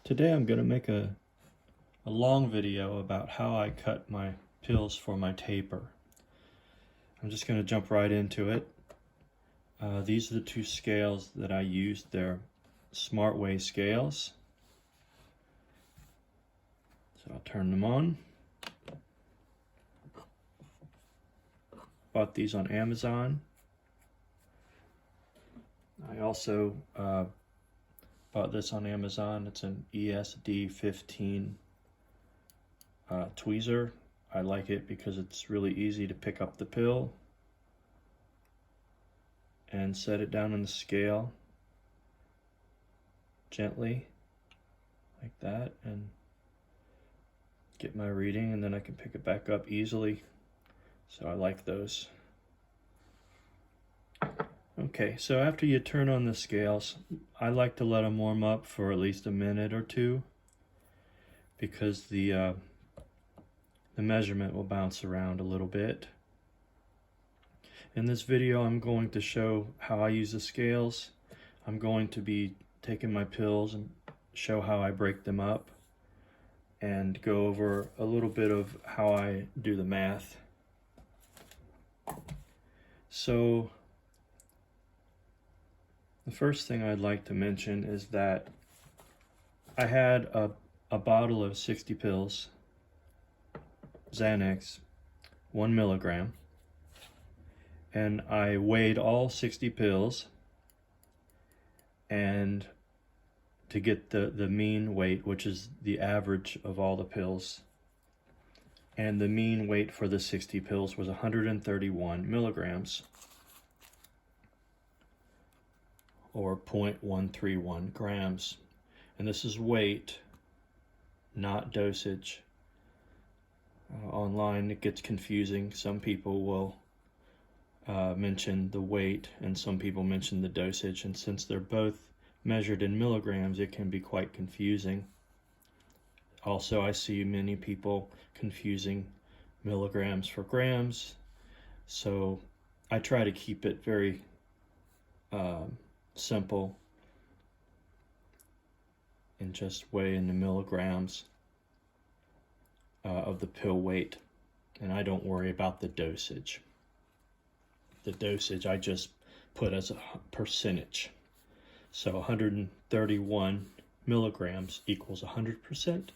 Today I'm going to make a long video about how I cut my pills for my taper. I'm just going to jump right into it. These are the two scales that I used. They're SmartWay scales. So I'll turn them on. Bought these on Amazon. I also bought this on Amazon. It's an ESD15 tweezer. I like it because it's really easy to pick up the pill and set it down on the scale gently like that and get my reading, and then I can pick it back up easily. So I like those. Okay, so after you turn on the scales, I like to let them warm up for at least a minute or two because the measurement will bounce around a little bit. In this video, I'm going to show how I use the scales. I'm going to be taking my pills and show how I break them up and go over a little bit of how I do the math. So the first thing I'd like to mention is that I had a bottle of 60 pills, Xanax, 1 milligram, and I weighed all 60 pills and to get the mean weight, which is the average of all the pills. And the mean weight for the 60 pills was 131 milligrams, or 0.131 grams. And this is weight, not dosage. Online it gets confusing. Some people will mention the weight and some people mention the dosage, and since they're both measured in milligrams, it can be quite confusing. Also, I see many people confusing milligrams for grams, so I try to keep it very simple and just weigh in the milligrams of the pill weight, and I don't worry about the dosage. The dosage I just put as a percentage. So 131 milligrams equals 100%,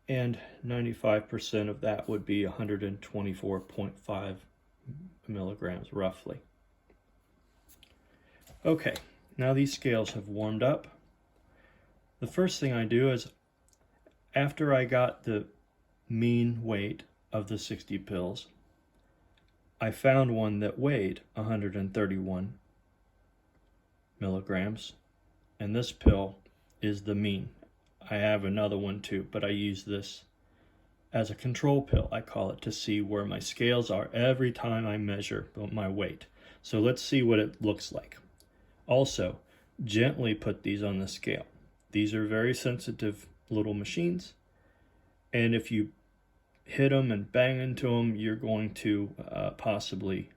and 95% of that would be 124.5 milligrams roughly. Okay, now these scales have warmed up. The first thing I do is, after I got the mean weight of the 60 pills, I found one that weighed 131 milligrams, and this pill is the mean. I have another one too, but I use this as a control pill, I call it, to see where my scales are every time I measure my weight. So let's see what it looks like. Also, gently put these on the scale. These are very sensitive little machines, and if you hit them and bang into them, you're going to possibly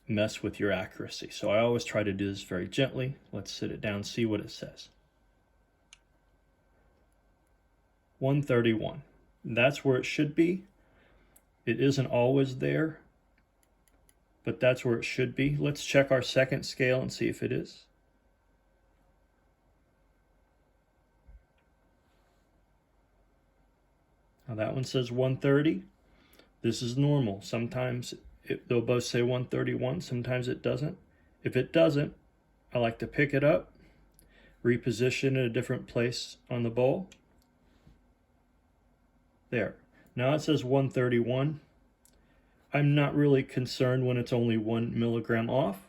mess with your accuracy. So I always try to do this very gently. Let's sit it down, see what it says. 131. That's where it should be. It isn't always there, but that's where it should be. Let's check our second scale and see if it is. Now that one says 130. This is normal. Sometimes they'll both say 131, sometimes it doesn't. If it doesn't, I like to pick it up, reposition it a different place on the bowl. There. Now it says 131. I'm not really concerned when it's only 1 milligram off.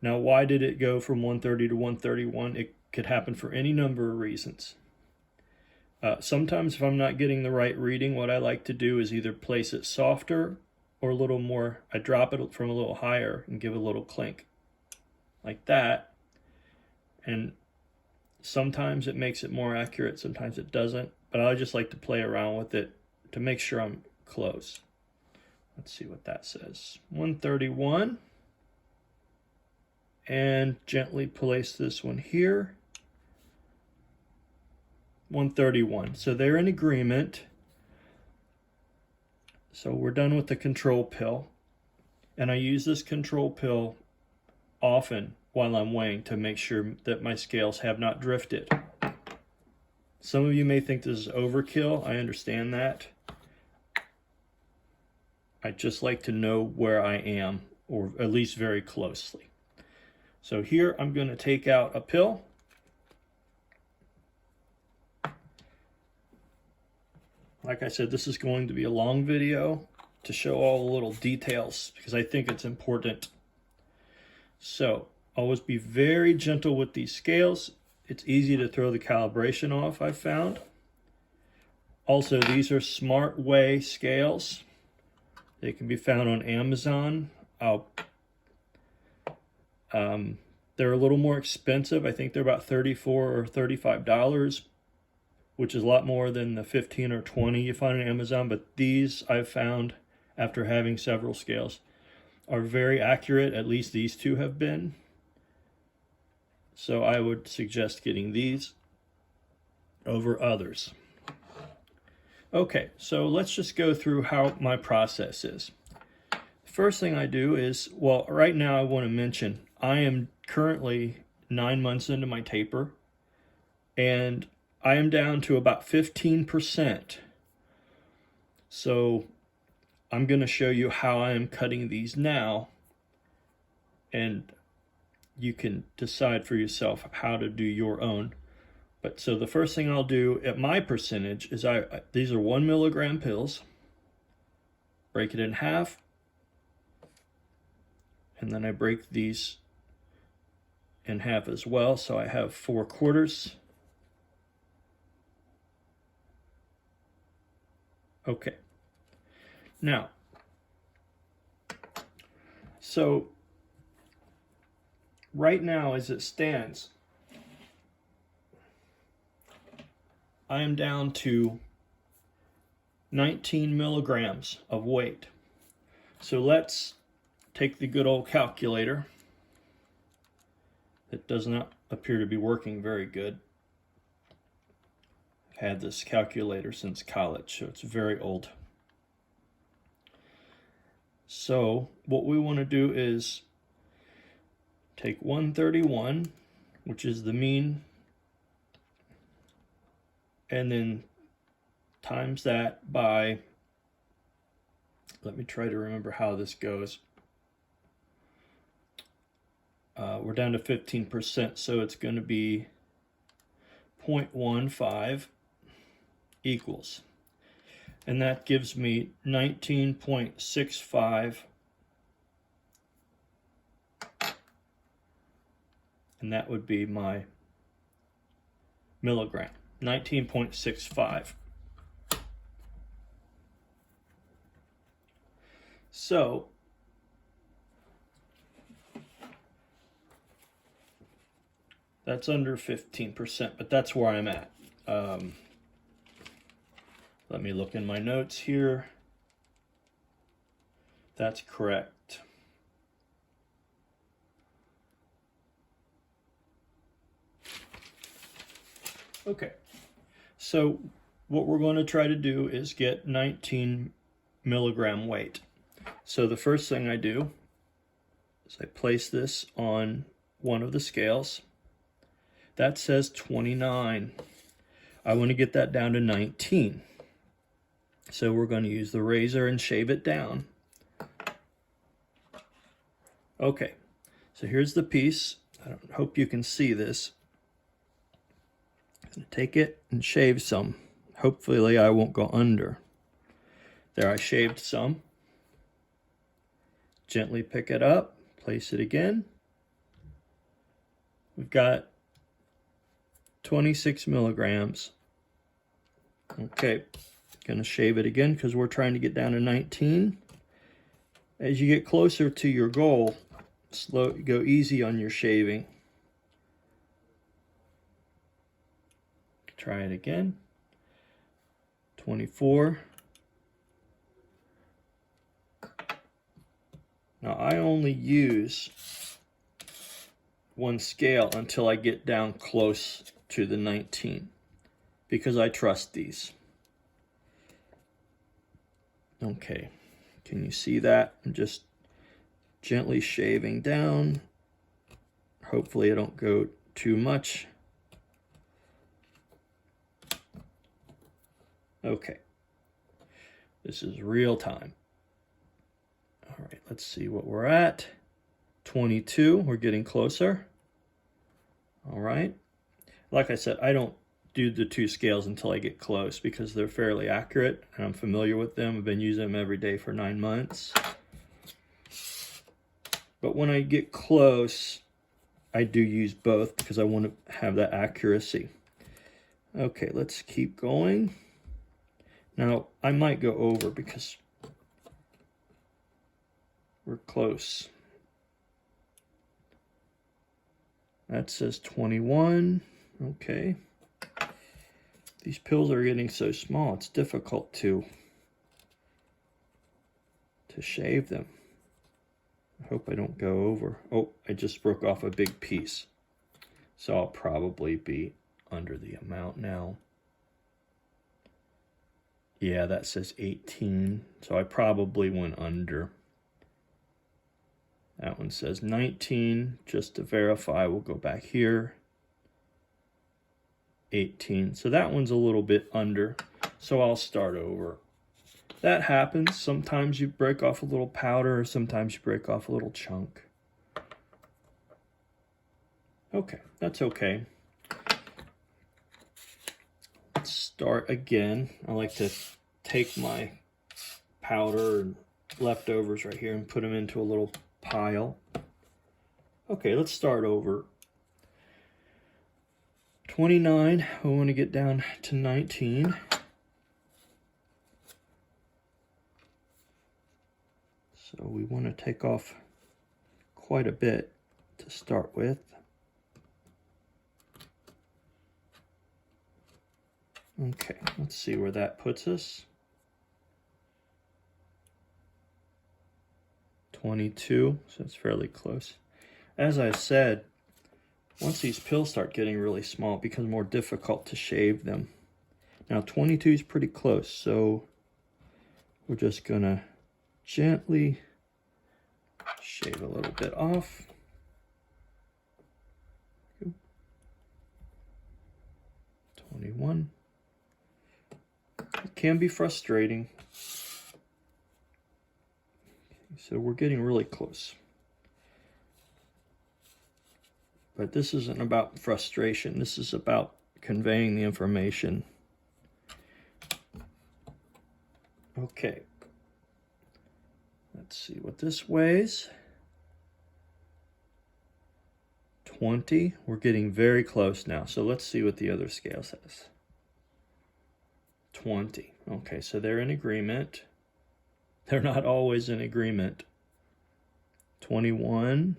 Now, why did it go from 130 to 131? It could happen for any number of reasons. Sometimes if I'm not getting the right reading, what I like to do is either place it softer or a little more. I drop it from a little higher and give a little clink like that. And sometimes it makes it more accurate, sometimes it doesn't. But I just like to play around with it to make sure I'm close. Let's see what that says. 131. And gently place this one here. 131. So they're in agreement. So we're done with the control pill. And I use this control pill often while I'm weighing to make sure that my scales have not drifted. Some of you may think this is overkill. I understand that. I just like to know where I am, or at least very closely. So here I'm going to take out a pill. Like I said, this is going to be a long video to show all the little details because I think it's important. So always be very gentle with these scales. It's easy to throw the calibration off, I've found. Also, these are Smart Weigh scales. They can be found on Amazon. They're a little more expensive. I think they're about $34 or $35, which is a lot more than the $15 or $20 you find on Amazon. But these I've found, after having several scales, are very accurate. At least these two have been. So I would suggest getting these over others. Okay, so let's just go through how my process is. First thing I do is, well, right now I want to mention I am currently 9 months into my taper, and I am down to about 15%. So I'm going to show you how I am cutting these now, and you can decide for yourself how to do your own. But so the first thing I'll do at my percentage is these are 1 milligram pills. Break it in half, and then I break these in half as well. So I have 4 quarters. Okay. Now, so right now as it stands, I am down to 19 milligrams of weight. So let's take the good old calculator. It does not appear to be working very good. I've had this calculator since college, so it's very old. So what we want to do is take 131, which is the mean, and then times that by, let me try to remember how this goes. We're down to 15%, so it's going to be 0.15 equals. And that gives me 19.65. And that would be my milligram, 19.65. So that's under 15%, but that's where I'm at. Let me look in my notes here. That's correct. Okay, so what we're going to try to do is get 19 milligram weight. So the first thing I do is I place this on one of the scales. That says 29. I want to get that down to 19. So we're going to use the razor and shave it down. Okay, so here's the piece. I hope you can see this. I'm going to take it and shave some. Hopefully I won't go under. There, I shaved some. Gently pick it up, place it again. We've got 26 milligrams. Okay, gonna shave it again because we're trying to get down to 19. As you get closer to your goal, go easy on your shaving. Try it again. 24. Now I only use one scale until I get down close to the 19, because I trust these. Okay, can you see that? I'm just gently shaving down. Hopefully I don't go too much. Okay, this is real time. All right, let's see what we're at. 22, we're getting closer. All right, like I said, I don't do the two scales until I get close because they're fairly accurate and I'm familiar with them. I've been using them every day for 9 months. But when I get close, I do use both because I want to have that accuracy. Okay, let's keep going. Now, I might go over because we're close. That says 21. Okay. These pills are getting so small, it's difficult to shave them. I hope I don't go over. Oh, I just broke off a big piece. So I'll probably be under the amount now. Yeah, that says 18. So I probably went under. That one says 19. Just to verify, we'll go back here. 18. So that one's a little bit under. So I'll start over. That happens. Sometimes you break off a little powder, or sometimes you break off a little chunk. Okay, that's okay. Let's start again. I like to take my powder and leftovers right here and put them into a little pile. Okay, let's start over. 29, we want to get down to 19. So we want to take off quite a bit to start with. Okay, let's see where that puts us. 22, so it's fairly close. As I said, once these pills start getting really small, it becomes more difficult to shave them. Now 22 is pretty close, so we're just gonna gently shave a little bit off. 21. It can be frustrating. So we're getting really close. But this isn't about frustration. This is about conveying the information. Okay. Let's see what this weighs. 20. We're getting very close now. So let's see what the other scale says. 20. Okay, so they're in agreement. They're not always in agreement. 21.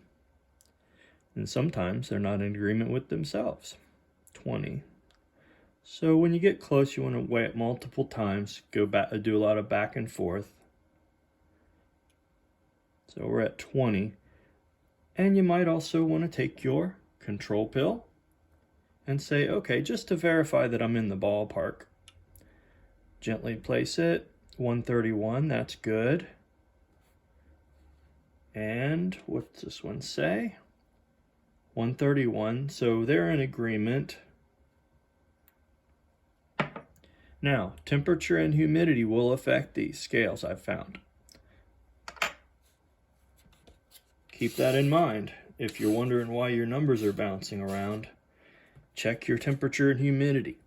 And sometimes they're not in agreement with themselves. 20. So when you get close, you want to weigh it multiple times. Go back, do a lot of back and forth. So we're at 20. And you might also want to take your control pill and say, okay, just to verify that I'm in the ballpark. Gently place it. 131, that's good. And what's this one say? 131, so they're in agreement. Now, temperature and humidity will affect these scales, I've found. Keep that in mind. If you're wondering why your numbers are bouncing around, check your temperature and humidity.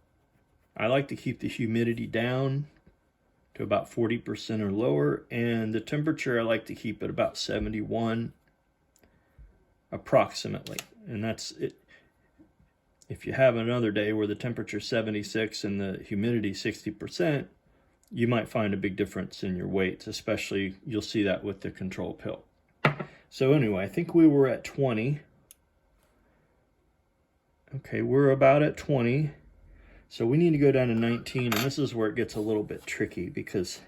I like to keep the humidity down to about 40% or lower, and the temperature I like to keep at about 71 approximately. And that's it. If you have another day where the temperature is 76 and the humidity 60%, you might find a big difference in your weights, especially you'll see that with the control pill. So anyway, I think we were at 20. Okay, we're about at 20. So we need to go down to 19, and this is where it gets a little bit tricky because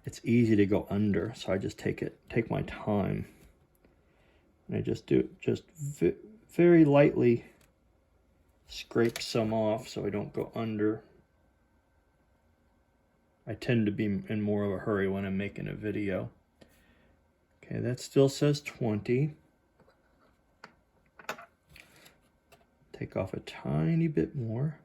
it's easy to go under. So I just take my time. And I just do it just very lightly, scrape some off so I don't go under. I tend to be in more of a hurry when I'm making a video. Okay, that still says 20. Take off a tiny bit more.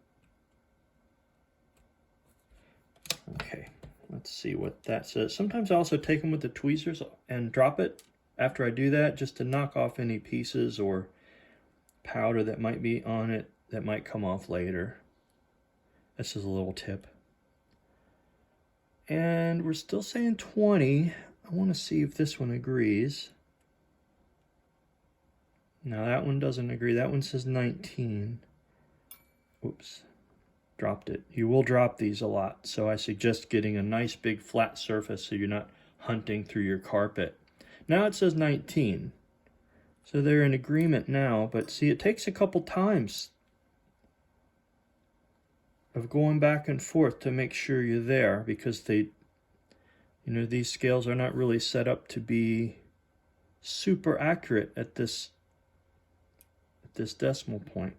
Okay, let's see what that says. Sometimes I also take them with the tweezers and drop it after I do that, just to knock off any pieces or powder that might be on it that might come off later. This is a little tip. And we're still saying 20. I want to see if this one agrees. No, that one doesn't agree. That one says 19. Oops, dropped it. You will drop these a lot, so I suggest getting a nice big flat surface so you're not hunting through your carpet. Now it says 19. So they're in agreement now, but see, it takes a couple times of going back and forth to make sure you're there, because they, these scales are not really set up to be super accurate at this decimal point.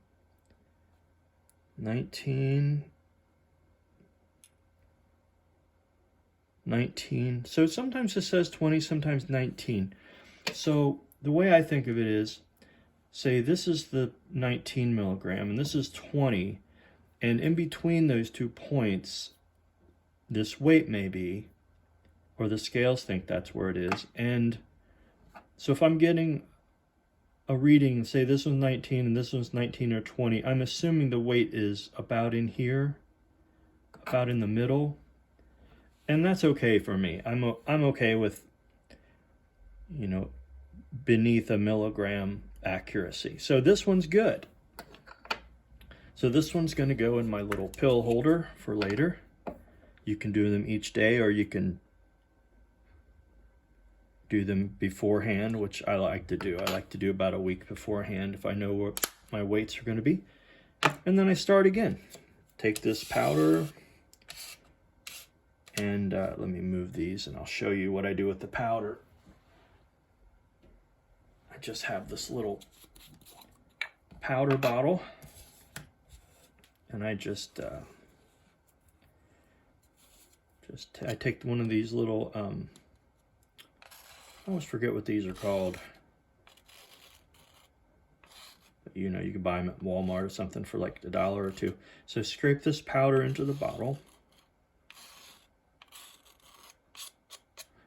19. So sometimes it says 20, sometimes 19. So the way I think of it is, say this is the 19 milligram and this is 20, and in between those 2 points, this weight may be, or the scales think that's where it is. And so if I'm getting a reading, say this was 19 and this was 19 or 20, I'm assuming the weight is about in here, about in the middle. And that's okay for me. I'm okay with, beneath a milligram accuracy. So this one's good. So this one's going to go in my little pill holder for later. You can do them each day, or you can do them beforehand, which I like to do. I like to do about a week beforehand if I know what my weights are going to be. And then I start again. Take this powder, and let me move these and I'll show you what I do with the powder. I just have this little powder bottle, and I I take one of these little, I always forget what these are called. You can buy them at Walmart or something for like $1 or $2. So scrape this powder into the bottle.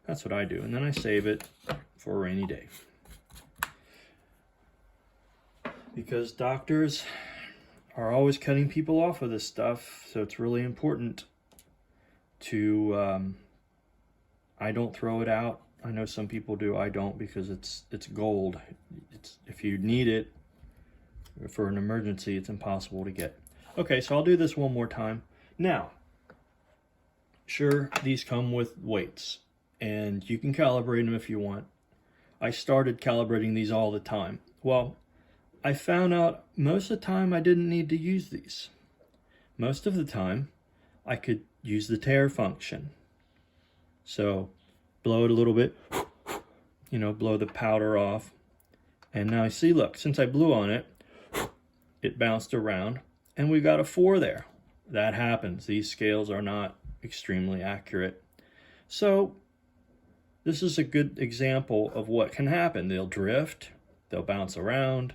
That's what I do. And then I save it for a rainy day. Because doctors are always cutting people off of this stuff, so it's really important to, I don't throw it out. I know some people do. I don't, because it's gold. If you need it for an emergency, it's impossible to get. Okay, so I'll do this one more time. Now, sure, these come with weights, and you can calibrate them if you want. I started calibrating these all the time. Well, I found out most of the time I didn't need to use these. Most of the time, I could use the tare function. So, blow it a little bit, blow the powder off. And now I see, look, since I blew on it, it bounced around, and we got a 4 there. That happens. These scales are not extremely accurate. So, this is a good example of what can happen. They'll drift, they'll bounce around.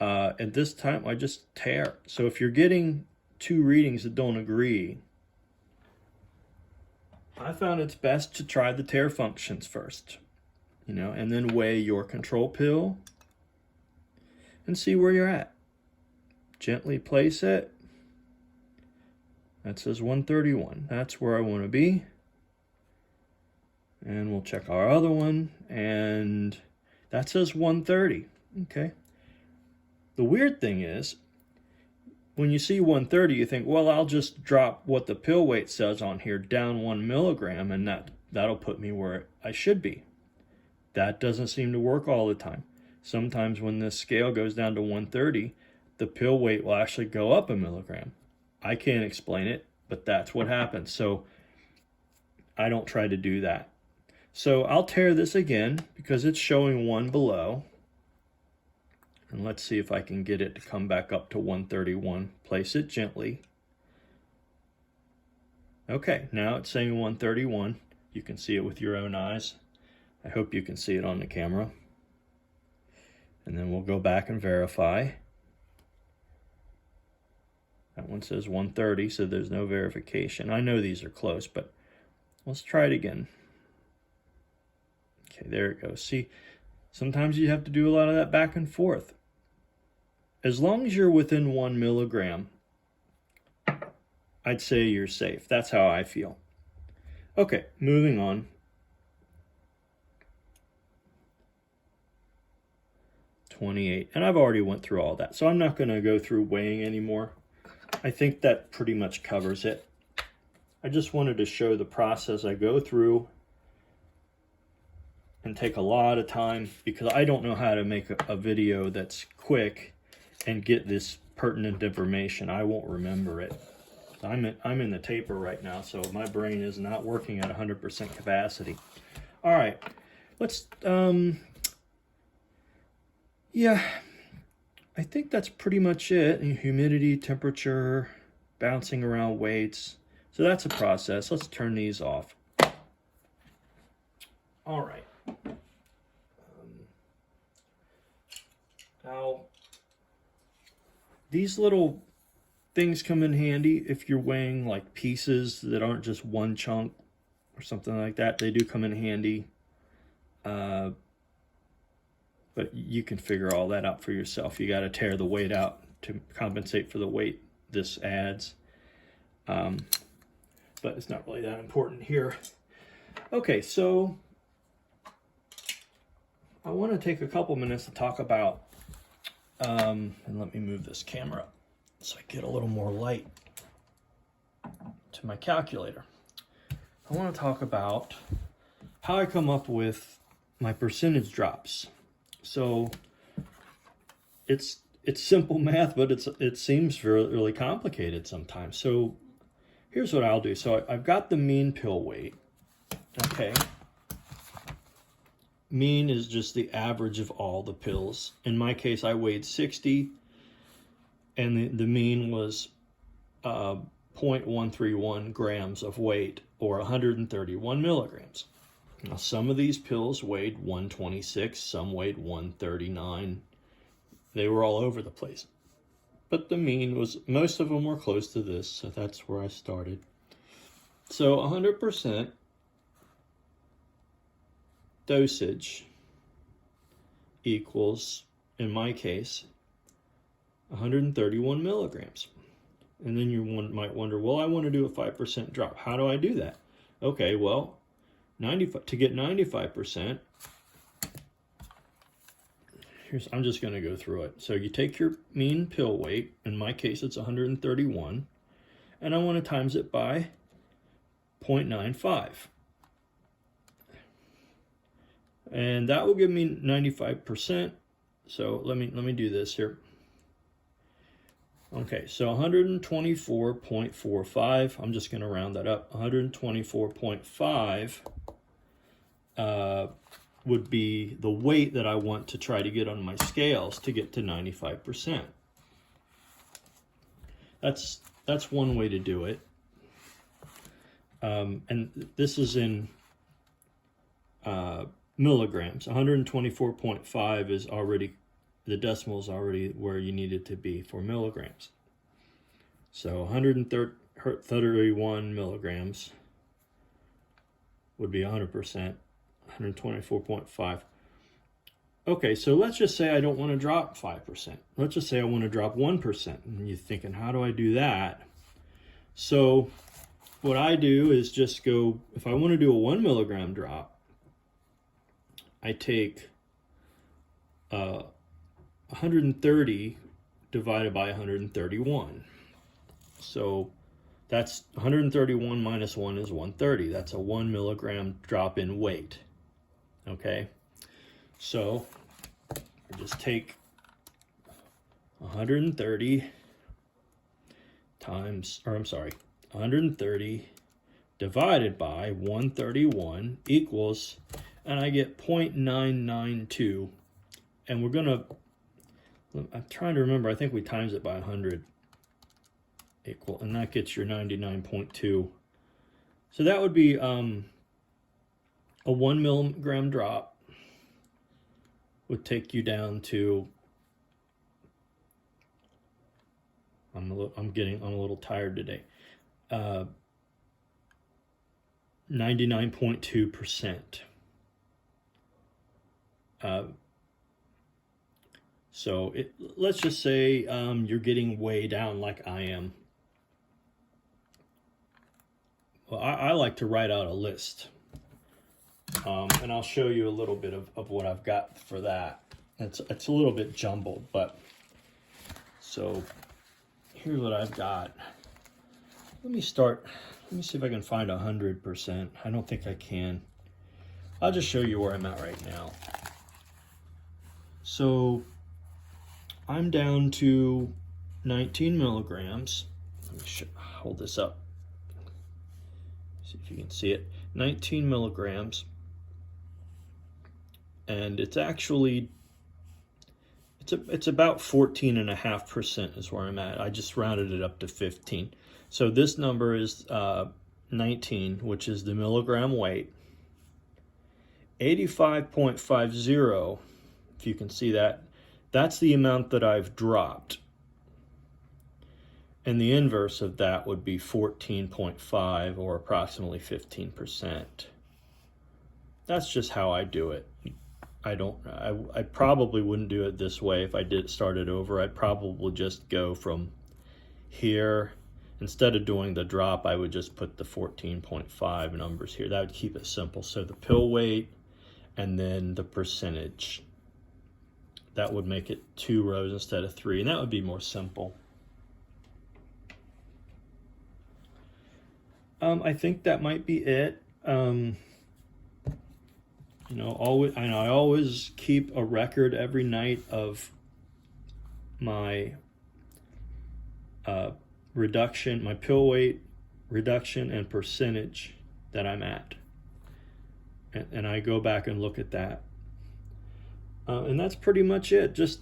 At this time, I just tare. So if you're getting 2 readings that don't agree, I found it's best to try the tare functions first, and then weigh your control pill and see where you're at. Gently place it. That says 131. That's where I want to be. And we'll check our other one, and that says 130. Okay. The weird thing is, when you see 130, you think, well, I'll just drop what the pill weight says on here down 1 milligram, and that'll put me where I should be. That doesn't seem to work all the time. Sometimes when this scale goes down to 130, the pill weight will actually go up 1 milligram. I can't explain it, but that's what happens. So I don't try to do that. So I'll tare this again because it's showing 1 below. And let's see if I can get it to come back up to 131. Place it gently. Okay, now it's saying 131. You can see it with your own eyes. I hope you can see it on the camera. And then we'll go back and verify. That one says 130, so there's no verification. I know these are close, but let's try it again. Okay, there it goes. See, sometimes you have to do a lot of that back and forth. As long as you're within 1 milligram, I'd say you're safe. That's how I feel. Okay, moving on. $28, and I've already went through all that, so I'm not going to go through weighing anymore. I think that pretty much covers it. I just wanted to show the process I go through and take a lot of time, because I don't know how to make a video that's quick and get this pertinent information. I won't remember it. I'm in the taper right now, so my brain is not working at 100% capacity. All right, let's, yeah, I think that's pretty much it. Humidity, temperature, bouncing around weights. So that's a process. Let's turn these off. All right. Now, these little things come in handy if you're weighing like pieces that aren't just one chunk or something like that. They do come in handy. But you can figure all that out for yourself. You got to tear the weight out to compensate for the weight this adds. But it's not really that important here. Okay, so I want to take a couple minutes to talk about, and let me move this camera so I get a little more light to my calculator. I want to talk about how I come up with my percentage drops. So it's simple math, but it seems really complicated sometimes. So here's what I'll do. So I've got the mean pill weight. Okay. Mean is just the average of all the pills. In my case, I weighed 60, and the mean was 0.131 grams of weight, or 131 milligrams. Now, some of these pills weighed 126, some weighed 139. They were all over the place. But the mean was, most of them were close to this, so that's where I started. So 100% dosage equals, in my case, 131 milligrams. And then you might wonder, well, I want to do a 5% drop. How do I do that? Okay, well, to get 95%, I'm just going to go through it. So you take your mean pill weight, in my case it's 131, and I want to times it by 0.95. And that will give me 95%. So let me do this here. Okay, so 124.45, I'm just going to round that up. 124.5 would be the weight that I want to try to get on my scales to get to 95%. That's one way to do it. And this is in milligrams. 124.5 is already, the decimal is already where you need it to be for milligrams. So 131 milligrams would be 100%. 124.5. Okay, so let's just say I don't want to drop 5%. Let's just say I want to drop 1%. And you're thinking, how do I do that? So what I do is just go, if I want to do a 1 milligram drop, I take 130 divided by 131. So that's 131 minus 1 is 130. That's a 1 milligram drop in weight. Okay, so I just take 130 times, or I'm sorry, 130 divided by 131 equals, and I get 0.992. And we're gonna, I'm trying to remember, I think we times it by 100 equal, and that gets your 99.2 So that would be a 1 milligram drop would take you down to, I'm a little tired today, 99.2%. So let's just say you're getting way down like I am. Well, I like to write out a list. And I'll show you a little bit of what I've got for that. It's a little bit jumbled, but so here's what I've got. Let me see if I can find 100%. I don't think I can. I'll just show you where I'm at right now. So I'm down to 19 milligrams. Let me hold this up. See if you can see it. 19 milligrams. And it's actually, it's about 14.5% is where I'm at. I just rounded it up to 15. So this number is 19, which is the milligram weight. 85.50, if you can see that, that's the amount that I've dropped. And the inverse of that would be 14.5, or approximately 15%. That's just how I do it. I probably wouldn't do it this way if I did start it over. I'd probably just go from here. Instead of doing the drop, I would just put the 14.5 numbers here. That would keep it simple. So the pill weight and then the percentage. That would make it 2 rows instead of 3, and that would be more simple. I think that might be it. You know, I always keep a record every night of my reduction, my pill weight reduction and percentage that I'm at. And I go back and look at that. And that's pretty much it. Just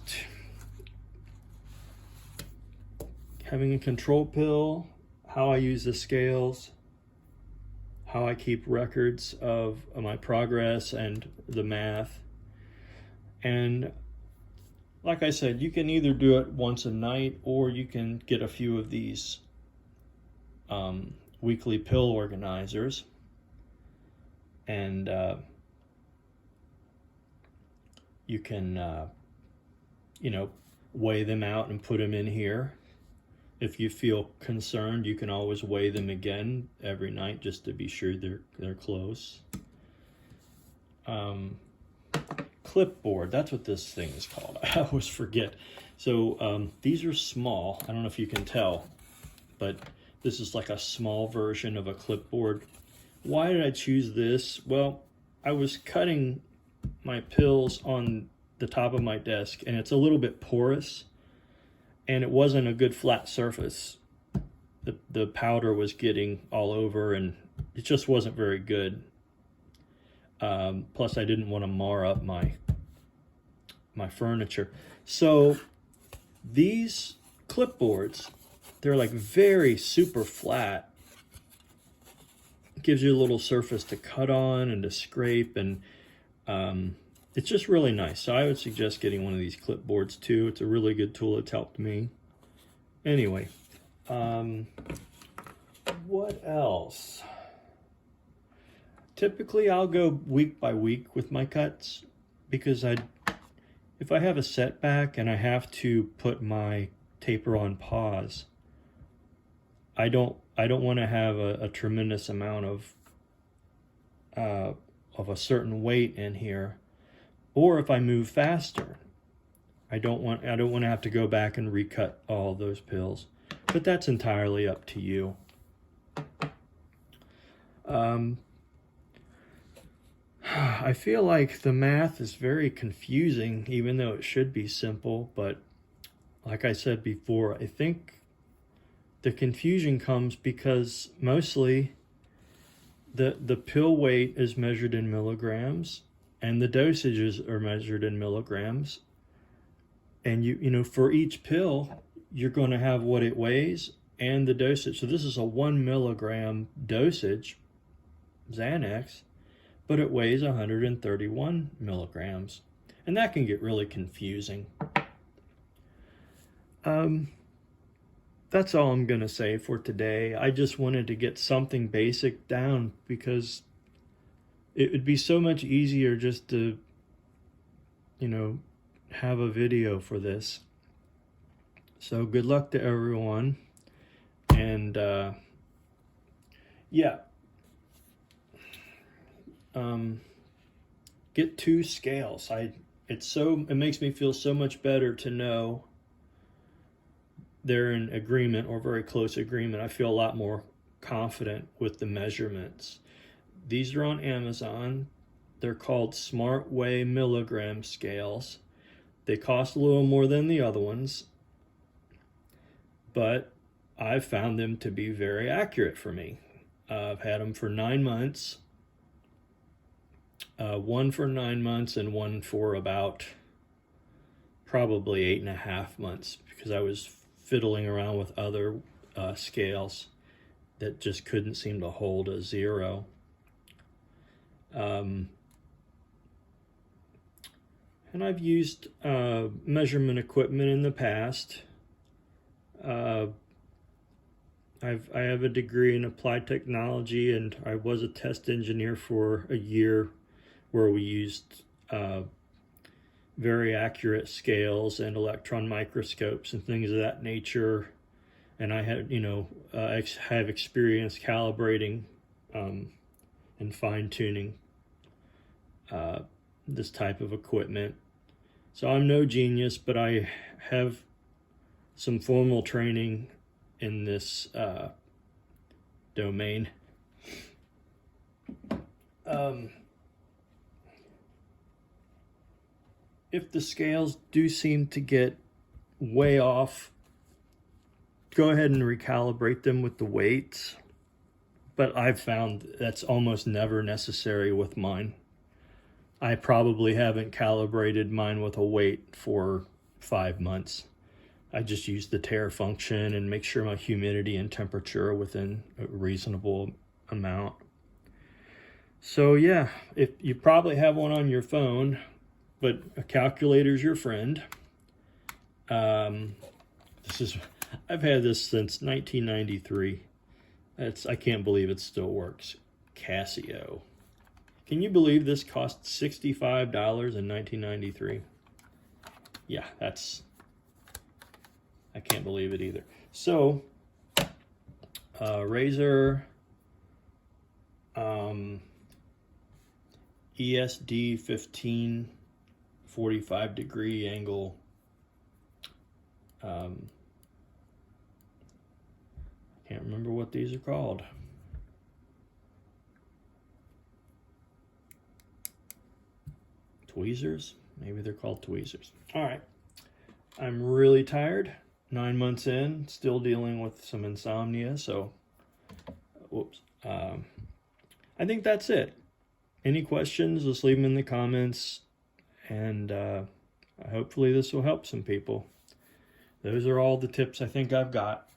having a control pill, how I use the scales, how I keep records of my progress and the math. And like I said, you can either do it once a night, or you can get a few of these weekly pill organizers, and you can you know, weigh them out and put them in here. If you feel concerned, you can always weigh them again every night just to be sure they're close. Clipboard, that's what this thing is called. I always forget. So these are small. I don't know if you can tell, but this is like a small version of a clipboard. Why did I choose this? Well, I was cutting my pills on the top of my desk, and it's a little bit porous, and it wasn't a good flat surface. The powder was getting all over, and it just wasn't very good. Plus, I didn't want to mar up my furniture. So these clipboards, they're like very super flat. It gives you a little surface to cut on and to scrape, and it's just really nice. So I would suggest getting one of these clipboards too. It's a really good tool. It's helped me. Anyway, what else? Typically, I'll go week by week with my cuts, because if I have a setback and I have to put my taper on pause, I don't want to have a tremendous amount of a certain weight in here. Or if I move faster, I don't want to have to go back and recut all those pills. But that's entirely up to you. I feel like the math is very confusing, even though it should be simple. But like I said before, I think the confusion comes because mostly the pill weight is measured in milligrams, and the dosages are measured in milligrams. And you know, for each pill, you're going to have what it weighs and the dosage. So this is a 1 milligram dosage. Xanax, but it weighs 131 milligrams. And that can get really confusing. That's all I'm going to say for today. I just wanted to get something basic down because it would be so much easier just to, have a video for this. So good luck to everyone. And get 2 scales. It makes me feel so much better to know they're in agreement or very close agreement. I feel a lot more confident with the measurements. These are on Amazon. They're called Smart Weigh Milligram scales. They cost a little more than the other ones, but I've found them to be very accurate for me. I've had them for 9 months. One for 9 months and one for about probably 8.5 months, because I was fiddling around with other scales that just couldn't seem to hold a 0. And I've used measurement equipment in the past. I have a degree in applied technology, and I was a test engineer for a year where we used very accurate scales and electron microscopes and things of that nature. And I had, have experience calibrating and fine-tuning this type of equipment. So I'm no genius, but I have some formal training in this domain. If the scales do seem to get way off, go ahead and recalibrate them with the weights. But I've found that's almost never necessary with mine. I probably haven't calibrated mine with a weight for 5 months. I just use the tare function and make sure my humidity and temperature are within a reasonable amount. So yeah, if you probably have one on your phone, but a calculator's your friend. I've had this since 1993. I can't believe it still works. Casio. Can you believe this cost $65 in 1993? Yeah, I can't believe it either. So, Razer ESD 15 45 degree angle. I can't remember what these are called. Tweezers? Maybe they're called tweezers. All right. I'm really tired. 9 months in, still dealing with some insomnia. So, whoops. I think that's it. Any questions, just leave them in the comments. And hopefully this will help some people. Those are all the tips I think I've got.